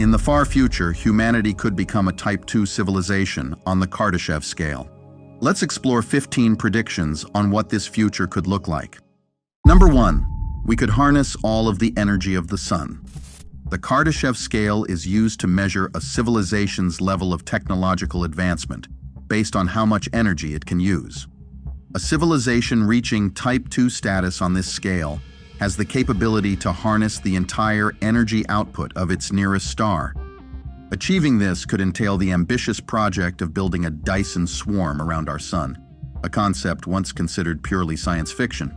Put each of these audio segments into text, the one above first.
In the far future, humanity could become a Type 2 civilization on the Kardashev scale. Let's explore 15 predictions on what this future could look like. Number 1. We could harness all of the energy of the sun. The Kardashev scale is used to measure a civilization's level of technological advancement based on how much energy it can use. A civilization reaching Type 2 status on this scale has the capability to harness the entire energy output of its nearest star. Achieving this could entail the ambitious project of building a Dyson swarm around our sun, a concept once considered purely science fiction.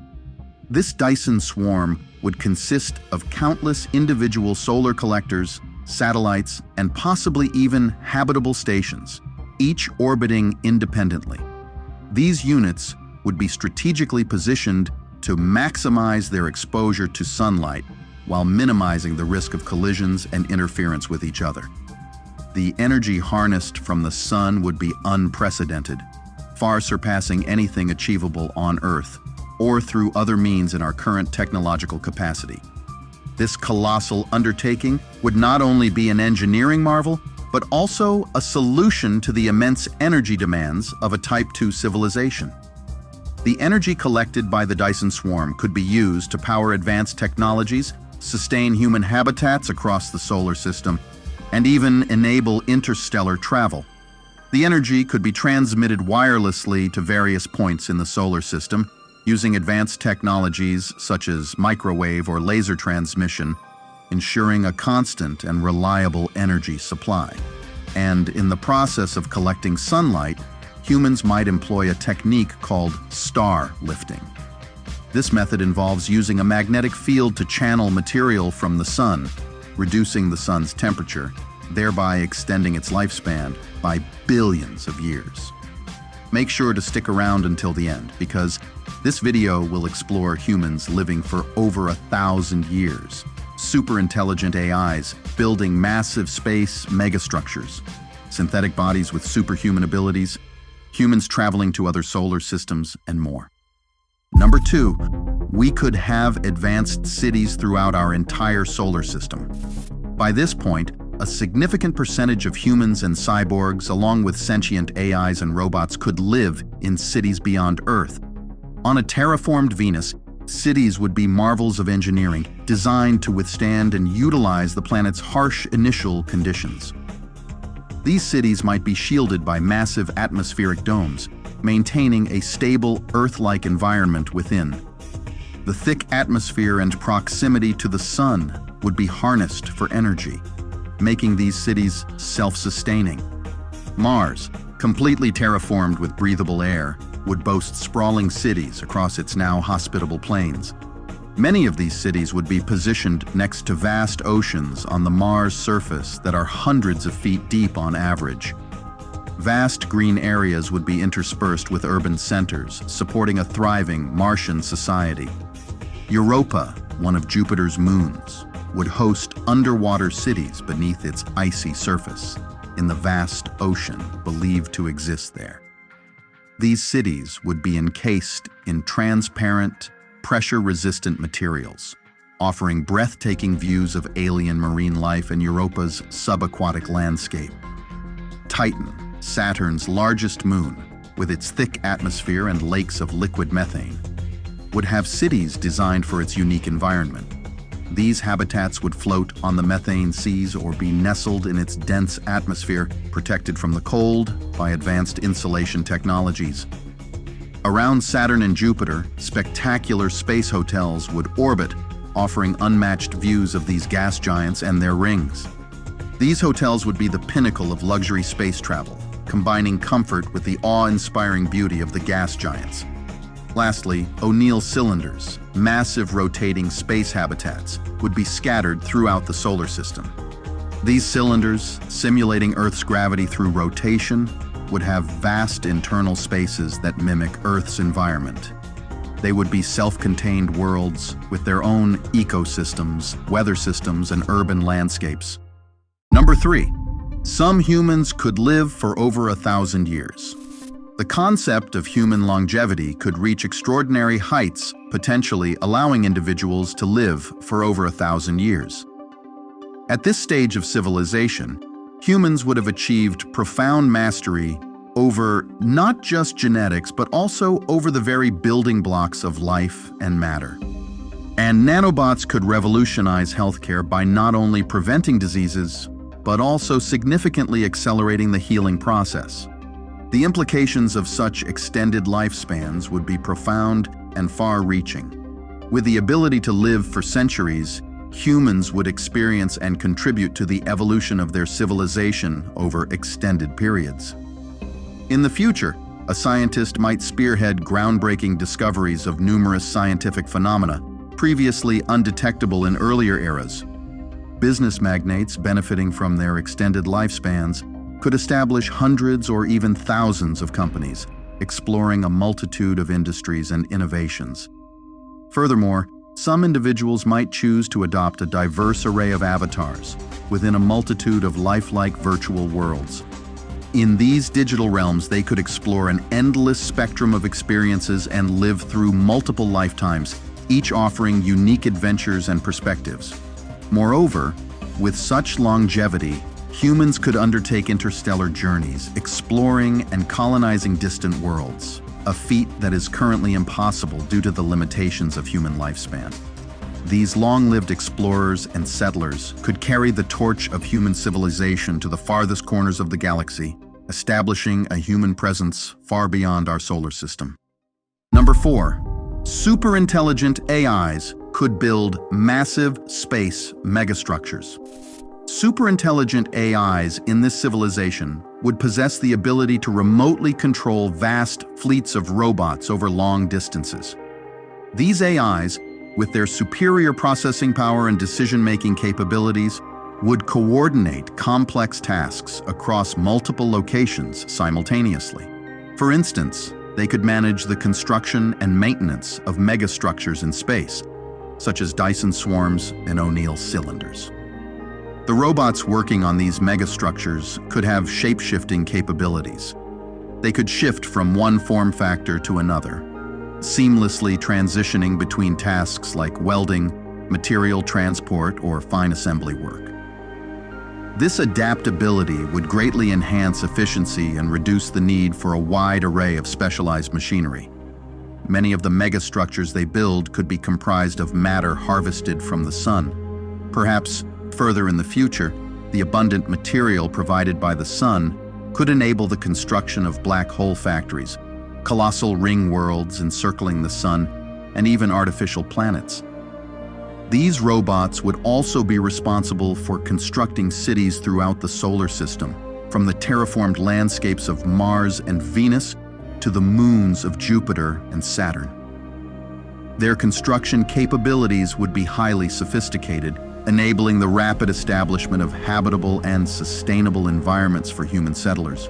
This Dyson swarm would consist of countless individual solar collectors, satellites, and possibly even habitable stations, each orbiting independently. These units would be strategically positioned to maximize their exposure to sunlight while minimizing the risk of collisions and interference with each other. The energy harnessed from the sun would be unprecedented, far surpassing anything achievable on Earth or through other means in our current technological capacity. This colossal undertaking would not only be an engineering marvel, but also a solution to the immense energy demands of a Type 2 civilization. The energy collected by the Dyson swarm could be used to power advanced technologies, sustain human habitats across the solar system, and even enable interstellar travel. The energy could be transmitted wirelessly to various points in the solar system using advanced technologies such as microwave or laser transmission, ensuring a constant and reliable energy supply. And in the process of collecting sunlight, humans might employ a technique called star lifting. This method involves using a magnetic field to channel material from the sun, reducing the sun's temperature, thereby extending its lifespan by billions of years. Make sure to stick around until the end, because this video will explore humans living for over 1,000 years, super intelligent AIs building massive space megastructures, synthetic bodies with superhuman abilities, humans traveling to other solar systems, and more. Number 2, we could have advanced cities throughout our entire solar system. By this point, a significant percentage of humans and cyborgs, along with sentient AIs and robots, could live in cities beyond Earth. On a terraformed Venus, cities would be marvels of engineering, designed to withstand and utilize the planet's harsh initial conditions. These cities might be shielded by massive atmospheric domes, maintaining a stable Earth-like environment within. The thick atmosphere and proximity to the sun would be harnessed for energy, making these cities self-sustaining. Mars, completely terraformed with breathable air, would boast sprawling cities across its now hospitable plains. Many of these cities would be positioned next to vast oceans on the Mars surface that are hundreds of feet deep on average. Vast green areas would be interspersed with urban centers, supporting a thriving Martian society. Europa, one of Jupiter's moons, would host underwater cities beneath its icy surface, in the vast ocean believed to exist there. These cities would be encased in transparent, pressure-resistant materials, offering breathtaking views of alien marine life in Europa's subaquatic landscape. Titan, Saturn's largest moon, with its thick atmosphere and lakes of liquid methane, would have cities designed for its unique environment. These habitats would float on the methane seas or be nestled in its dense atmosphere, protected from the cold by advanced insulation technologies. Around Saturn and Jupiter, spectacular space hotels would orbit, offering unmatched views of these gas giants and their rings. These hotels would be the pinnacle of luxury space travel, combining comfort with the awe-inspiring beauty of the gas giants. Lastly, O'Neill cylinders, massive rotating space habitats, would be scattered throughout the solar system. These cylinders, simulating Earth's gravity through rotation, would have vast internal spaces that mimic Earth's environment. They would be self-contained worlds with their own ecosystems, weather systems, and urban landscapes. Number 3, some humans could live for over 1,000 years. The concept of human longevity could reach extraordinary heights, potentially allowing individuals to live for over 1,000 years. At this stage of civilization, humans would have achieved profound mastery over not just genetics, but also over the very building blocks of life and matter. And nanobots could revolutionize healthcare by not only preventing diseases, but also significantly accelerating the healing process. The implications of such extended lifespans would be profound and far-reaching. With the ability to live for centuries, humans would experience and contribute to the evolution of their civilization over extended periods. In the future, a scientist might spearhead groundbreaking discoveries of numerous scientific phenomena previously undetectable in earlier eras. Business magnates benefiting from their extended lifespans could establish hundreds or even thousands of companies, exploring a multitude of industries and innovations. Furthermore, some individuals might choose to adopt a diverse array of avatars within a multitude of lifelike virtual worlds. In these digital realms, they could explore an endless spectrum of experiences and live through multiple lifetimes, each offering unique adventures and perspectives. Moreover, with such longevity, humans could undertake interstellar journeys, exploring and colonizing distant worlds, a feat that is currently impossible due to the limitations of human lifespan. These long-lived explorers and settlers could carry the torch of human civilization to the farthest corners of the galaxy, establishing a human presence far beyond our solar system. Number 4. Superintelligent AIs could build massive space megastructures. Superintelligent AIs in this civilization would possess the ability to remotely control vast fleets of robots over long distances. These AIs, with their superior processing power and decision-making capabilities, would coordinate complex tasks across multiple locations simultaneously. For instance, they could manage the construction and maintenance of megastructures in space, such as Dyson swarms and O'Neill cylinders. The robots working on these megastructures could have shape-shifting capabilities. They could shift from one form factor to another, seamlessly transitioning between tasks like welding, material transport, or fine assembly work. This adaptability would greatly enhance efficiency and reduce the need for a wide array of specialized machinery. Many of the megastructures they build could be comprised of matter harvested from the sun. Perhaps further in the future, the abundant material provided by the sun could enable the construction of black hole factories, colossal ring worlds encircling the sun, and even artificial planets. These robots would also be responsible for constructing cities throughout the solar system, from the terraformed landscapes of Mars and Venus to the moons of Jupiter and Saturn. Their construction capabilities would be highly sophisticated, enabling the rapid establishment of habitable and sustainable environments for human settlers.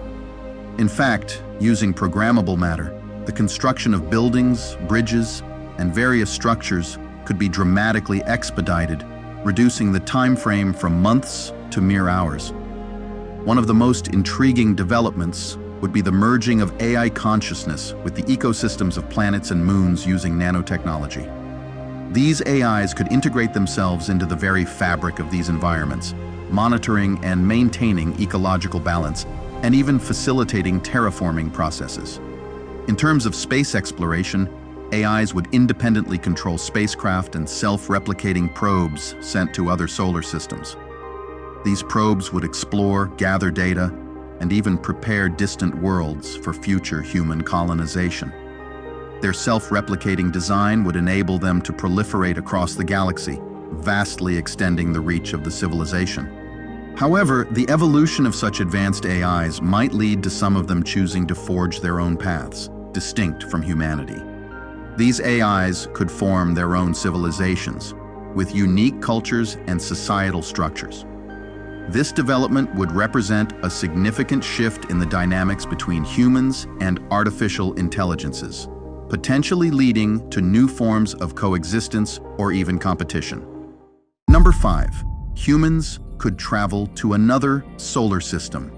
In fact, using programmable matter, the construction of buildings, bridges, and various structures could be dramatically expedited, reducing the time frame from months to mere hours. One of the most intriguing developments would be the merging of AI consciousness with the ecosystems of planets and moons using nanotechnology. These AIs could integrate themselves into the very fabric of these environments, monitoring and maintaining ecological balance, and even facilitating terraforming processes. In terms of space exploration, AIs would independently control spacecraft and self-replicating probes sent to other solar systems. These probes would explore, gather data, and even prepare distant worlds for future human colonization. Their self-replicating design would enable them to proliferate across the galaxy, vastly extending the reach of the civilization. However, the evolution of such advanced AIs might lead to some of them choosing to forge their own paths, distinct from humanity. These AIs could form their own civilizations, with unique cultures and societal structures. This development would represent a significant shift in the dynamics between humans and artificial intelligences, potentially leading to new forms of coexistence or even competition. Number 5. Humans could travel to another solar system.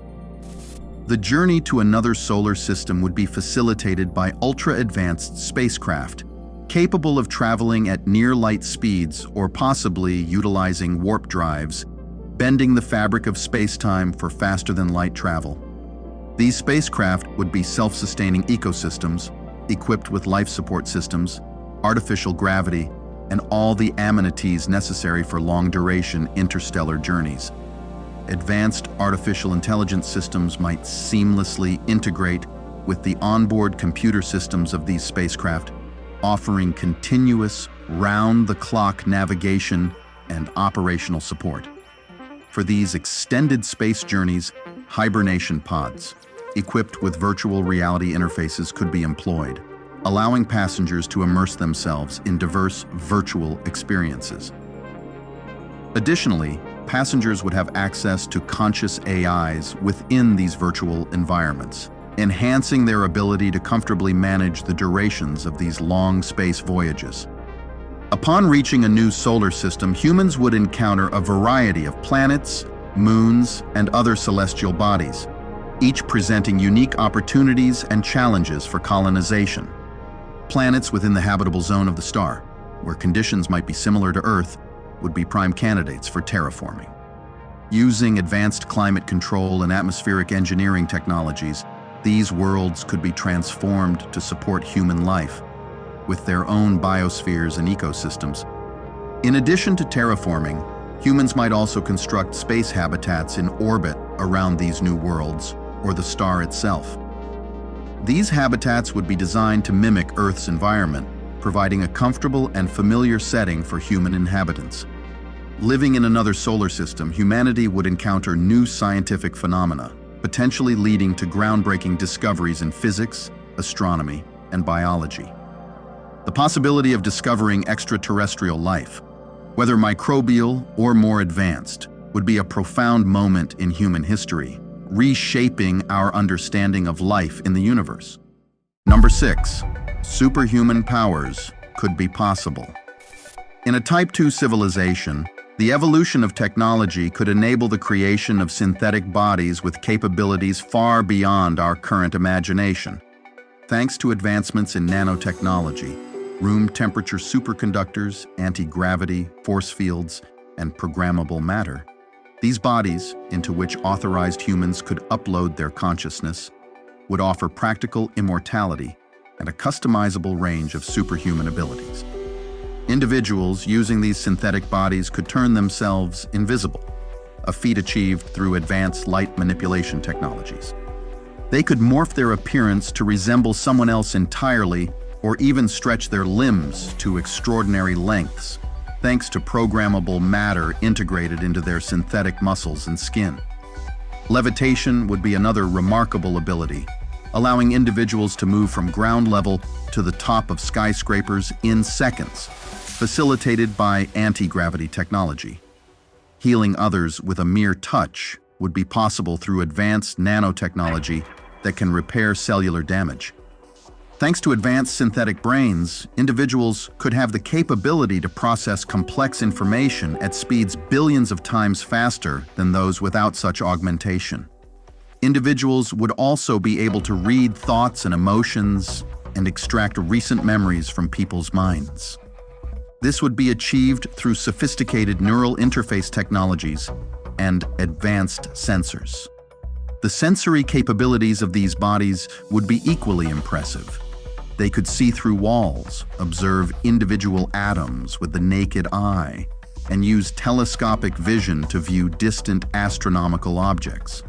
The journey to another solar system would be facilitated by ultra-advanced spacecraft, capable of traveling at near-light speeds or possibly utilizing warp drives. bending the fabric of space-time for faster-than-light travel. These spacecraft would be self-sustaining ecosystems, equipped with life support systems, artificial gravity, and all the amenities necessary for long-duration interstellar journeys. Advanced artificial intelligence systems might seamlessly integrate with the onboard computer systems of these spacecraft, offering continuous, round-the-clock navigation and operational support. For these extended space journeys, hibernation pods, equipped with virtual reality interfaces, could be employed, allowing passengers to immerse themselves in diverse virtual experiences. Additionally, passengers would have access to conscious AIs within these virtual environments, enhancing their ability to comfortably manage the durations of these long space voyages. Upon reaching a new solar system, humans would encounter a variety of planets, moons, and other celestial bodies, each presenting unique opportunities and challenges for colonization. Planets within the habitable zone of the star, where conditions might be similar to Earth, would be prime candidates for terraforming. Using advanced climate control and atmospheric engineering technologies, these worlds could be transformed to support human life, with their own biospheres and ecosystems. In addition to terraforming, humans might also construct space habitats in orbit around these new worlds, or the star itself. These habitats would be designed to mimic Earth's environment, providing a comfortable and familiar setting for human inhabitants. Living in another solar system, humanity would encounter new scientific phenomena, potentially leading to groundbreaking discoveries in physics, astronomy, and biology. The possibility of discovering extraterrestrial life, whether microbial or more advanced, would be a profound moment in human history, reshaping our understanding of life in the universe. Number 6. Superhuman powers could be possible. In a Type 2 civilization, the evolution of technology could enable the creation of synthetic bodies with capabilities far beyond our current imagination. Thanks to advancements in nanotechnology, room temperature superconductors, anti-gravity, force fields, and programmable matter, these bodies, into which authorized humans could upload their consciousness, would offer practical immortality and a customizable range of superhuman abilities. Individuals using these synthetic bodies could turn themselves invisible, a feat achieved through advanced light manipulation technologies. They could morph their appearance to resemble someone else entirely, or even stretch their limbs to extraordinary lengths, thanks to programmable matter integrated into their synthetic muscles and skin. Levitation would be another remarkable ability, allowing individuals to move from ground level to the top of skyscrapers in seconds, facilitated by anti-gravity technology. Healing others with a mere touch would be possible through advanced nanotechnology that can repair cellular damage. Thanks to advanced synthetic brains, individuals could have the capability to process complex information at speeds billions of times faster than those without such augmentation. Individuals would also be able to read thoughts and emotions and extract recent memories from people's minds. This would be achieved through sophisticated neural interface technologies and advanced sensors. The sensory capabilities of these bodies would be equally impressive. They could see through walls, observe individual atoms with the naked eye, and use telescopic vision to view distant astronomical objects.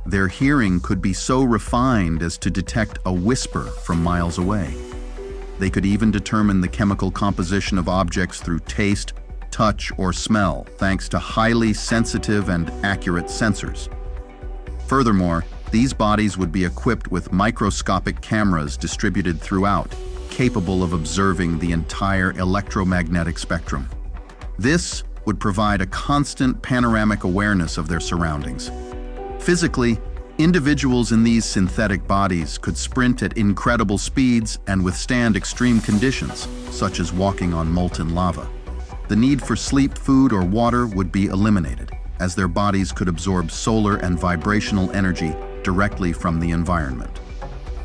Their hearing could be so refined as to detect a whisper from miles away. They could even determine the chemical composition of objects through taste, touch, or smell, thanks to highly sensitive and accurate sensors. Furthermore, these bodies would be equipped with microscopic cameras distributed throughout, capable of observing the entire electromagnetic spectrum. This would provide a constant panoramic awareness of their surroundings. Physically, individuals in these synthetic bodies could sprint at incredible speeds and withstand extreme conditions, such as walking on molten lava. The need for sleep, food, or water would be eliminated, as their bodies could absorb solar and vibrational energy directly from the environment.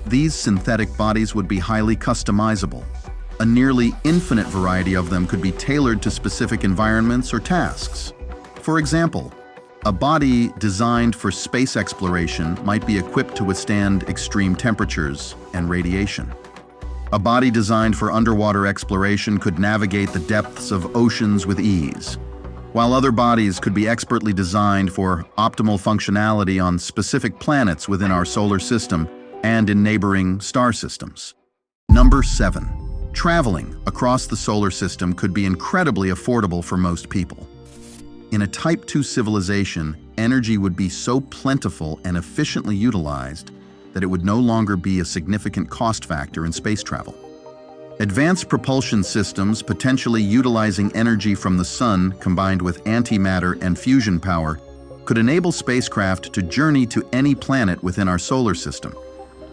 These synthetic bodies would be highly customizable. A nearly infinite variety of them could be tailored to specific environments or tasks. For example, A body designed for space exploration might be equipped to withstand extreme temperatures and radiation. A body designed for underwater exploration could navigate the depths of oceans with ease, while other bodies could be expertly designed for optimal functionality on specific planets within our solar system and in neighboring star systems. Number 7. Traveling across the solar system could be incredibly affordable for most people. In a Type 2 civilization, energy would be so plentiful and efficiently utilized that it would no longer be a significant cost factor in space travel. Advanced propulsion systems, potentially utilizing energy from the sun combined with antimatter and fusion power, could enable spacecraft to journey to any planet within our solar system.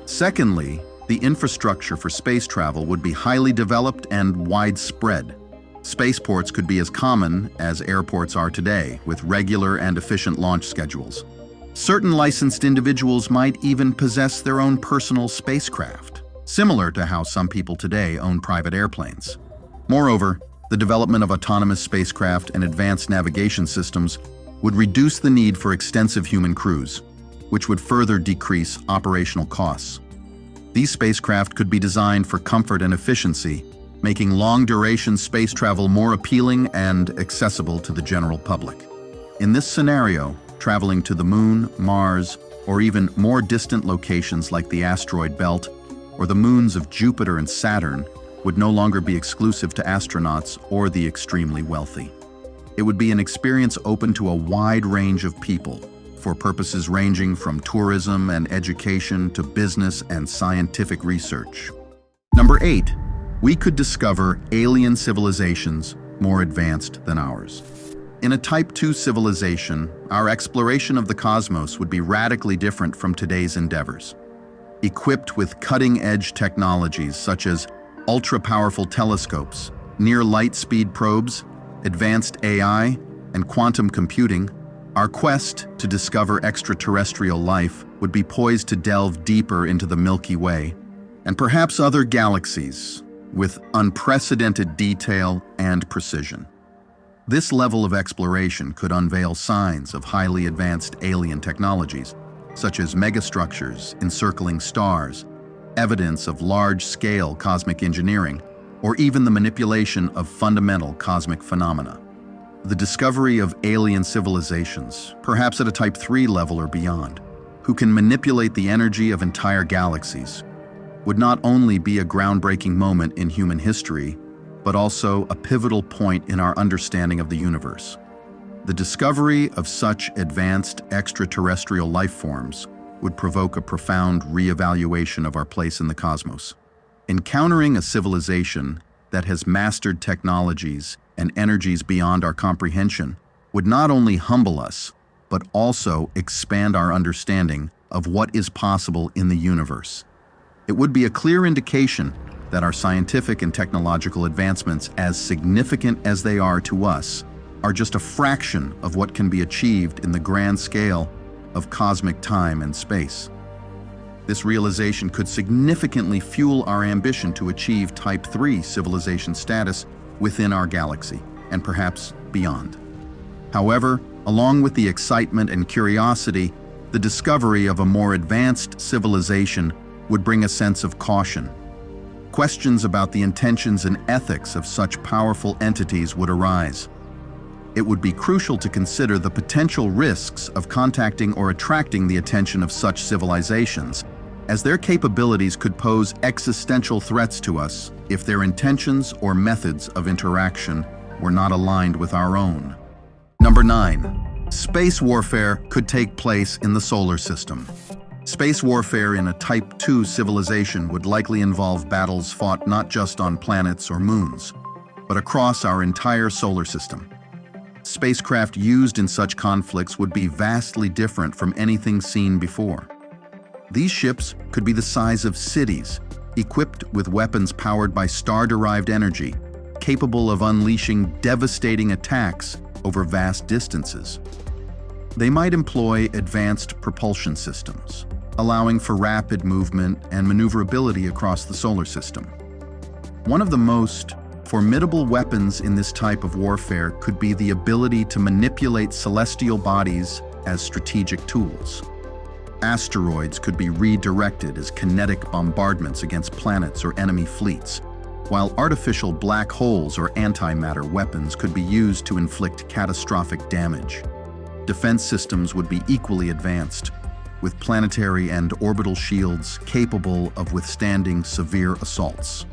Secondly, the infrastructure for space travel would be highly developed and widespread. Spaceports could be as common as airports are today, with regular and efficient launch schedules. Certain licensed individuals might even possess their own personal spacecraft, similar to how some people today own private airplanes. Moreover, the development of autonomous spacecraft and advanced navigation systems would reduce the need for extensive human crews, which would further decrease operational costs. These spacecraft could be designed for comfort and efficiency, making long-duration space travel more appealing and accessible to the general public. In this scenario, traveling to the Moon, Mars, or even more distant locations like the asteroid belt or the moons of Jupiter and Saturn would no longer be exclusive to astronauts or the extremely wealthy. It would be an experience open to a wide range of people, for purposes ranging from tourism and education to business and scientific research. Number 8. We could discover alien civilizations more advanced than ours. In a Type 2 civilization, our exploration of the cosmos would be radically different from today's endeavors. Equipped with cutting-edge technologies such as ultra-powerful telescopes, near-light-speed probes, advanced AI, and quantum computing, our quest to discover extraterrestrial life would be poised to delve deeper into the Milky Way and perhaps other galaxies with unprecedented detail and precision. This level of exploration could unveil signs of highly advanced alien technologies, such as megastructures encircling stars, evidence of large-scale cosmic engineering, or even the manipulation of fundamental cosmic phenomena. The discovery of alien civilizations, perhaps at a Type 3 level or beyond, who can manipulate the energy of entire galaxies, would not only be a groundbreaking moment in human history, but also a pivotal point in our understanding of the universe. The discovery of such advanced extraterrestrial life forms would provoke a profound reevaluation of our place in the cosmos. Encountering a civilization that has mastered technologies and energies beyond our comprehension would not only humble us, but also expand our understanding of what is possible in the universe. It would be a clear indication that our scientific and technological advancements, as significant as they are to us, are just a fraction of what can be achieved in the grand scale of cosmic time and space. This realization could significantly fuel our ambition to achieve Type 3 civilization status within our galaxy, and perhaps beyond. However, along with the excitement and curiosity, the discovery of a more advanced civilization would bring a sense of caution. Questions about the intentions and ethics of such powerful entities would arise. It would be crucial to consider the potential risks of contacting or attracting the attention of such civilizations, as their capabilities could pose existential threats to us if their intentions or methods of interaction were not aligned with our own. Number 9. Space warfare could take place in the solar system. Space warfare in a Type 2 civilization would likely involve battles fought not just on planets or moons, but across our entire solar system. Spacecraft used in such conflicts would be vastly different from anything seen before. These ships could be the size of cities, equipped with weapons powered by star-derived energy, capable of unleashing devastating attacks over vast distances. They might employ advanced propulsion systems, allowing for rapid movement and maneuverability across the solar system. One of the most Formidable weapons in this type of warfare could be the ability to manipulate celestial bodies as strategic tools. Asteroids could be redirected as kinetic bombardments against planets or enemy fleets, while artificial black holes or antimatter weapons could be used to inflict catastrophic damage. Defense systems would be equally advanced, with planetary and orbital shields capable of withstanding severe assaults.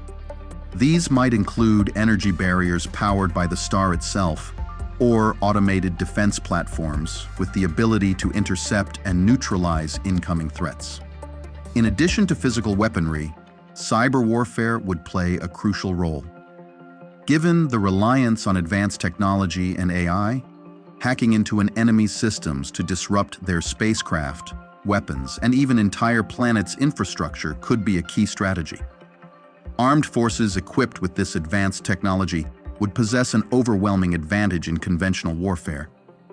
These might include energy barriers powered by the star itself, or automated defense platforms with the ability to intercept and neutralize incoming threats. In addition to physical weaponry, cyber warfare would play a crucial role. Given the reliance on advanced technology and AI, hacking into an enemy's systems to disrupt their spacecraft, weapons, and even entire planet's infrastructure could be a key strategy. Armed forces equipped with this advanced technology would possess an overwhelming advantage in conventional warfare,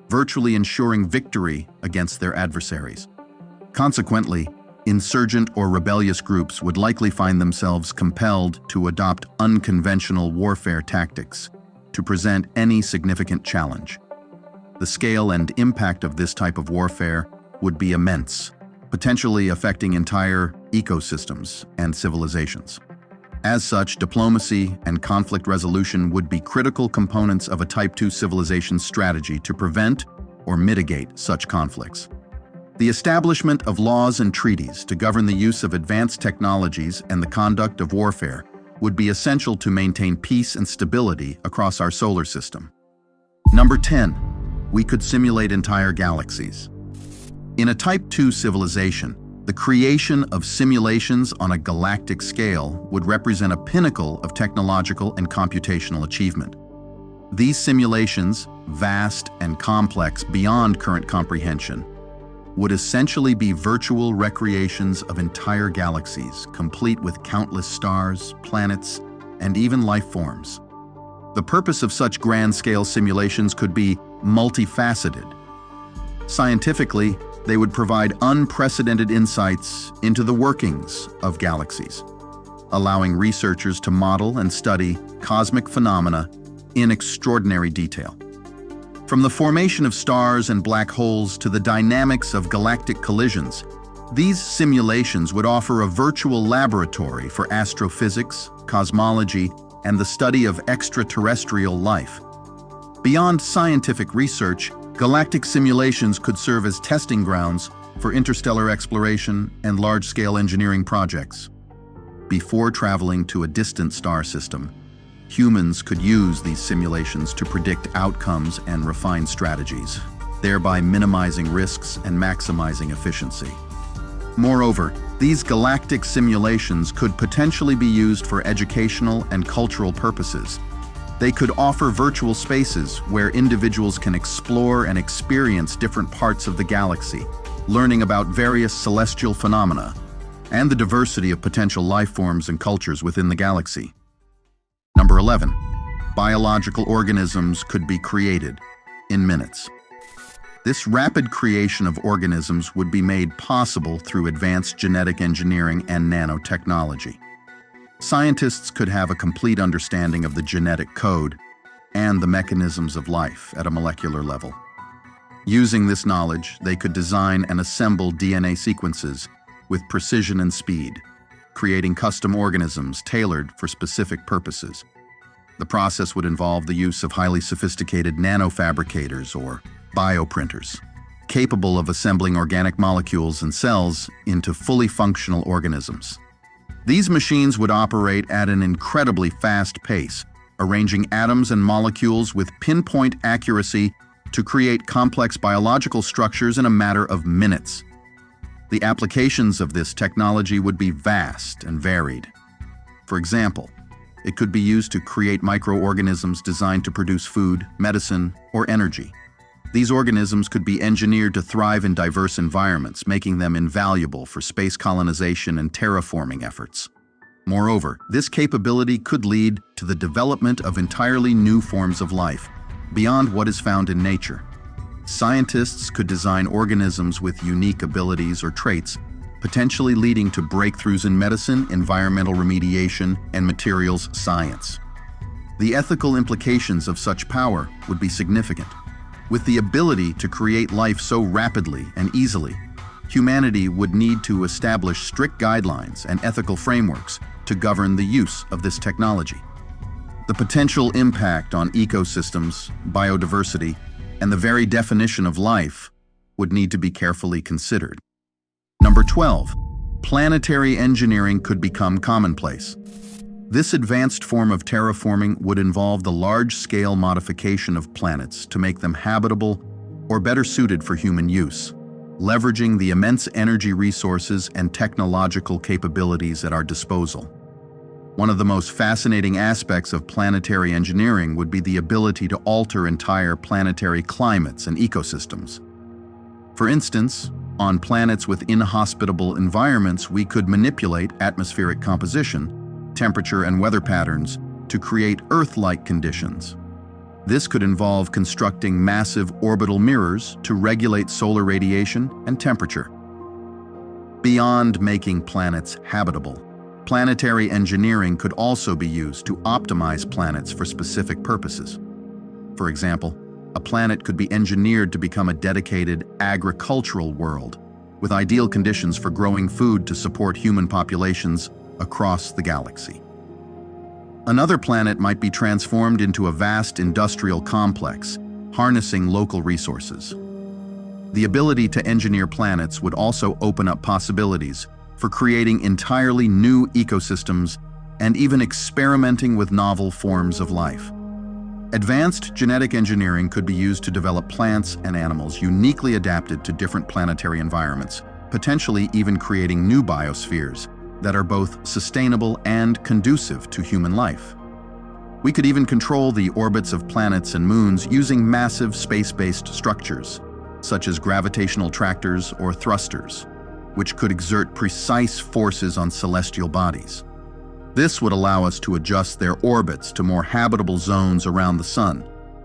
virtually ensuring victory against their adversaries. Consequently, insurgent or rebellious groups would likely find themselves compelled to adopt unconventional warfare tactics to present any significant challenge. The scale and impact of this type of warfare would be immense, potentially affecting entire ecosystems and civilizations. As such, diplomacy and conflict resolution would be critical components of a Type 2 civilization strategy to prevent or mitigate such conflicts. The establishment of laws and treaties to govern the use of advanced technologies and the conduct of warfare would be essential to maintain peace and stability across our solar system. Number 10. We could simulate entire galaxies. In a Type 2 civilization, the creation of simulations on a galactic scale would represent a pinnacle of technological and computational achievement. These simulations, vast and complex beyond current comprehension, would essentially be virtual recreations of entire galaxies, complete with countless stars, planets, and even life forms. The purpose of such grand-scale simulations could be multifaceted. Scientifically, they would provide unprecedented insights into the workings of galaxies, allowing researchers to model and study cosmic phenomena in extraordinary detail. From the formation of stars and black holes to the dynamics of galactic collisions, these simulations would offer a virtual laboratory for astrophysics, cosmology, and the study of extraterrestrial life. Beyond scientific research, galactic simulations could serve as testing grounds for interstellar exploration and large-scale engineering projects. Before traveling to a distant star system, humans could use these simulations to predict outcomes and refine strategies, thereby minimizing risks and maximizing efficiency. Moreover, these galactic simulations could potentially be used for educational and cultural purposes. They could offer virtual spaces where individuals can explore and experience different parts of the galaxy, learning about various celestial phenomena and the diversity of potential life forms and cultures within the galaxy. Number 11. Biological organisms could be created in minutes. This rapid creation of organisms would be made possible through advanced genetic engineering and nanotechnology. Scientists could have a complete understanding of the genetic code and the mechanisms of life at a molecular level. Using this knowledge, they could design and assemble DNA sequences with precision and speed, creating custom organisms tailored for specific purposes. The process would involve the use of highly sophisticated nanofabricators or bioprinters, capable of assembling organic molecules and cells into fully functional organisms. These machines would operate at an incredibly fast pace, arranging atoms and molecules with pinpoint accuracy to create complex biological structures in a matter of minutes. The applications of this technology would be vast and varied. For example, it could be used to create microorganisms designed to produce food, medicine, or energy. These organisms could be engineered to thrive in diverse environments, making them invaluable for space colonization and terraforming efforts. Moreover, this capability could lead to the development of entirely new forms of life, beyond what is found in nature. Scientists could design organisms with unique abilities or traits, potentially leading to breakthroughs in medicine, environmental remediation, and materials science. The ethical implications of such power would be significant. With the ability to create life so rapidly and easily, humanity would need to establish strict guidelines and ethical frameworks to govern the use of this technology. The potential impact on ecosystems, biodiversity, and the very definition of life would need to be carefully considered. Number 12. Planetary engineering could become commonplace. This advanced form of terraforming would involve the large-scale modification of planets to make them habitable or better suited for human use, leveraging the immense energy resources and technological capabilities at our disposal. One of the most fascinating aspects of planetary engineering would be the ability to alter entire planetary climates and ecosystems. For instance, on planets with inhospitable environments, we could manipulate atmospheric composition, temperature, and weather patterns to create Earth-like conditions. This could involve constructing massive orbital mirrors to regulate solar radiation and temperature. Beyond making planets habitable, planetary engineering could also be used to optimize planets for specific purposes. For example, a planet could be engineered to become a dedicated agricultural world, with ideal conditions for growing food to support human populations across the galaxy. Another planet might be transformed into a vast industrial complex, harnessing local resources. The ability to engineer planets would also open up possibilities for creating entirely new ecosystems and even experimenting with novel forms of life. Advanced genetic engineering could be used to develop plants and animals uniquely adapted to different planetary environments, potentially even creating new biospheres that are both sustainable and conducive to human life. We could even control the orbits of planets and moons using massive space-based structures, such as gravitational tractors or thrusters, which could exert precise forces on celestial bodies. This would allow us to adjust their orbits to more habitable zones around the Sun,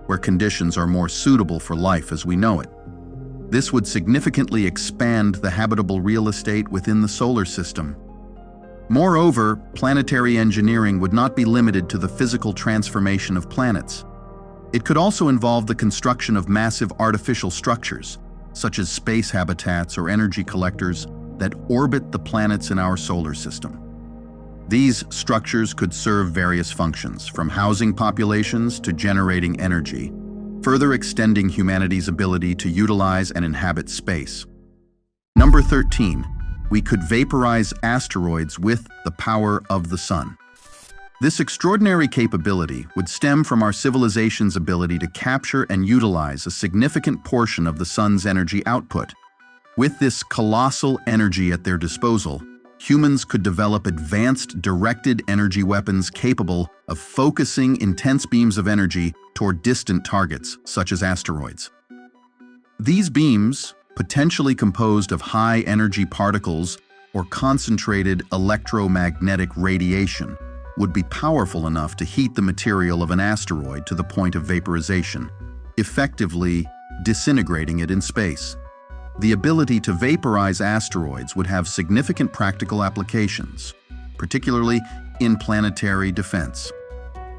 where conditions are more suitable for life as we know it. This would significantly expand the habitable real estate within the solar system. Moreover, planetary engineering would not be limited to the physical transformation of planets. It could also involve the construction of massive artificial structures, such as space habitats or energy collectors that orbit the planets in our solar system. These structures could serve various functions, from housing populations to generating energy, further extending humanity's ability to utilize and inhabit space. Number 13. We could vaporize asteroids with the power of the Sun. This extraordinary capability would stem from our civilization's ability to capture and utilize a significant portion of the Sun's energy output. With this colossal energy at their disposal, humans could develop advanced directed energy weapons capable of focusing intense beams of energy toward distant targets, such as asteroids. These beams, potentially composed of high-energy particles or concentrated electromagnetic radiation, would be powerful enough to heat the material of an asteroid to the point of vaporization, effectively disintegrating it in space. The ability to vaporize asteroids would have significant practical applications, particularly in planetary defense.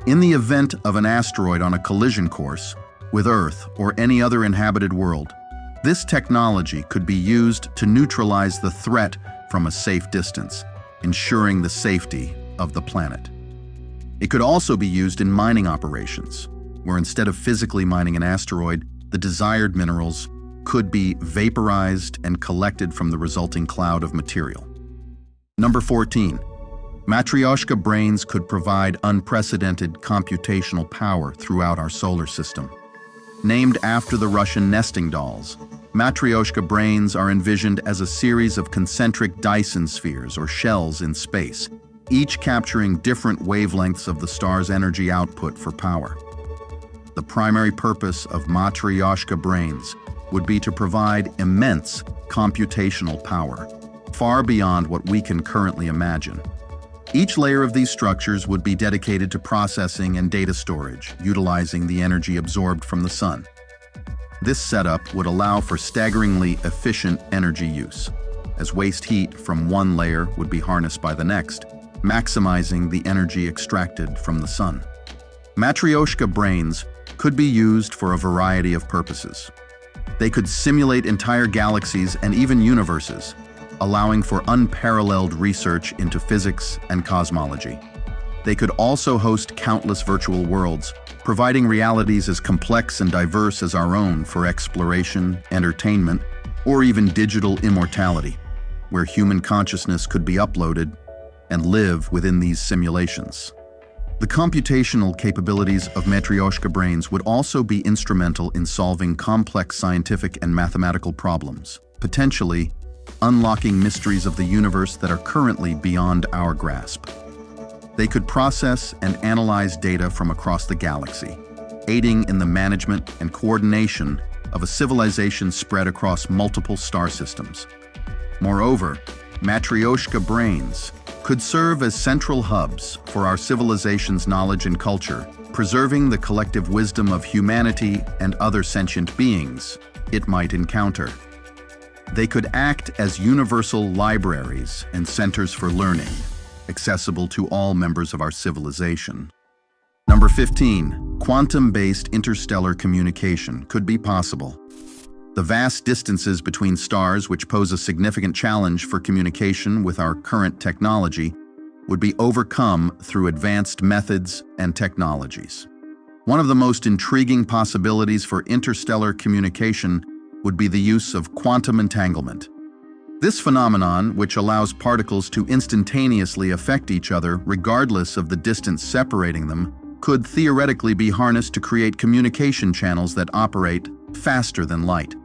In the event of an asteroid on a collision course with Earth or any other inhabited world, this technology could be used to neutralize the threat from a safe distance, ensuring the safety of the planet. It could also be used in mining operations, where instead of physically mining an asteroid, the desired minerals could be vaporized and collected from the resulting cloud of material. Number 14. Matryoshka brains could provide unprecedented computational power throughout our solar system. Named after the Russian nesting dolls, Matryoshka brains are envisioned as a series of concentric Dyson spheres or shells in space, each capturing different wavelengths of the star's energy output for power. The primary purpose of Matryoshka brains would be to provide immense computational power, far beyond what we can currently imagine. Each layer of these structures would be dedicated to processing and data storage, utilizing the energy absorbed from the Sun. This setup would allow for staggeringly efficient energy use, as waste heat from one layer would be harnessed by the next, maximizing the energy extracted from the Sun. Matryoshka brains could be used for a variety of purposes. They could simulate entire galaxies and even universes, allowing for unparalleled research into physics and cosmology. They could also host countless virtual worlds, providing realities as complex and diverse as our own for exploration, entertainment, or even digital immortality, where human consciousness could be uploaded and live within these simulations. The computational capabilities of Matryoshka brains would also be instrumental in solving complex scientific and mathematical problems, potentially unlocking mysteries of the universe that are currently beyond our grasp. They could process and analyze data from across the galaxy, aiding in the management and coordination of a civilization spread across multiple star systems. Moreover, Matryoshka brains could serve as central hubs for our civilization's knowledge and culture, preserving the collective wisdom of humanity and other sentient beings it might encounter. They could act as universal libraries and centers for learning, accessible to all members of our civilization. Number 15, quantum-based interstellar communication could be possible. The vast distances between stars, which pose a significant challenge for communication with our current technology, would be overcome through advanced methods and technologies. One of the most intriguing possibilities for interstellar communication would be the use of quantum entanglement. This phenomenon, which allows particles to instantaneously affect each other regardless of the distance separating them, could theoretically be harnessed to create communication channels that operate faster than light.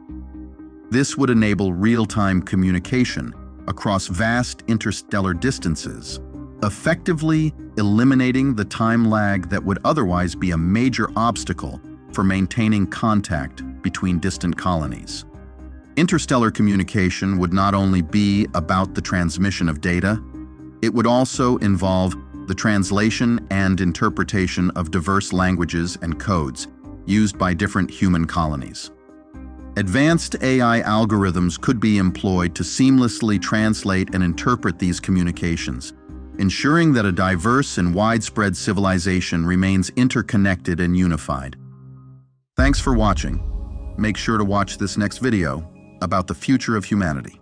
This would enable real-time communication across vast interstellar distances, effectively eliminating the time lag that would otherwise be a major obstacle for maintaining contact between distant colonies. Interstellar communication would not only be about the transmission of data, it would also involve the translation and interpretation of diverse languages and codes used by different human colonies. Advanced AI algorithms could be employed to seamlessly translate and interpret these communications, ensuring that a diverse and widespread civilization remains interconnected and unified. Thanks for watching. Make sure to watch this next video about the future of humanity.